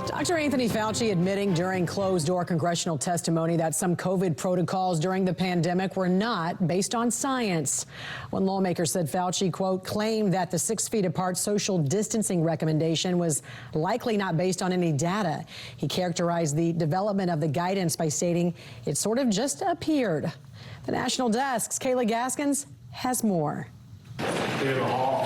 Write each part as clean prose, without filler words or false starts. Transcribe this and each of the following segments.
Dr. Anthony Fauci admitting during closed-door congressional testimony that some COVID protocols during the pandemic were not based on science. One lawmaker said Fauci, quote, claimed that the 6 feet apart social distancing recommendation was likely not based on any data. He characterized the development of the guidance by stating it sort of just appeared. The National Desk's Kayla Gaskins has more.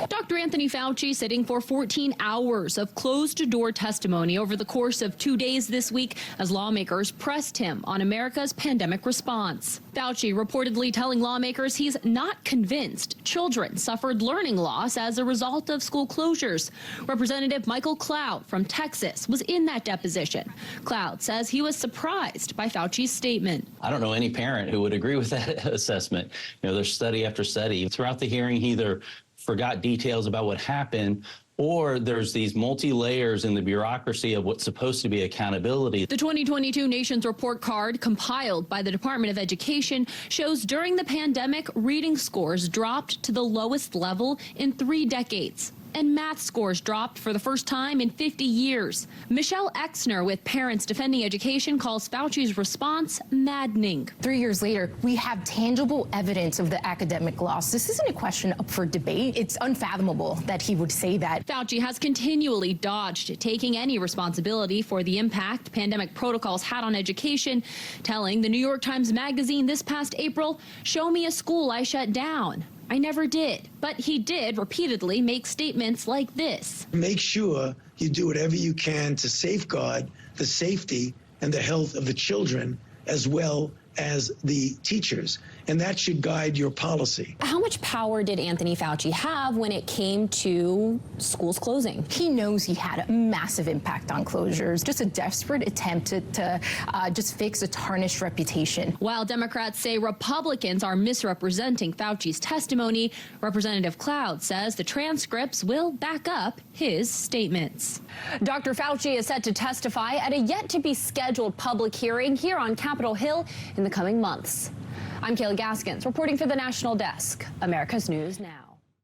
Dr. Anthony Fauci sitting for 14 hours of closed-door testimony over the course of 2 days this week as lawmakers pressed him on America's pandemic response. Fauci reportedly telling lawmakers he's not convinced children suffered learning loss as a result of school closures. Representative Michael Cloud from Texas was in that deposition. Cloud says he was surprised by Fauci's statement. I don't know any parent who would agree with that assessment. You know, there's study after study. Throughout the hearing, he either forgot details about what happened, or there's these multi-layers in the bureaucracy of what's supposed to be accountability. The 2022 Nations Report Card, compiled by the Department of Education, shows during the pandemic, reading scores dropped to the lowest level in 3 decades. And math scores dropped for the first time in 50 years. Michele Exner with Parents Defending Education calls Fauci's response maddening. 3 years later, we have tangible evidence of the academic loss. This isn't a question up for debate. It's unfathomable that he would say that. Fauci has continually dodged taking any responsibility for the impact pandemic protocols had on education, telling the New York Times Magazine this past April, "Show me a school I shut down. I never did." But he did repeatedly make statements like this. Make sure you do whatever you can to safeguard the safety and the health of the children as well as the teachers, and that should guide your policy. How much power did Anthony Fauci have when it came to schools closing? He knows he had a massive impact on closures, just a desperate attempt to just fix a tarnished reputation. While Democrats say Republicans are misrepresenting Fauci's testimony, Representative Cloud says the transcripts will back up his statements. Dr. Fauci is set to testify at a yet-to-be-scheduled public hearing here on Capitol Hill in the coming months. I'm Kayla Gaskins reporting for the National Desk, America's News Now.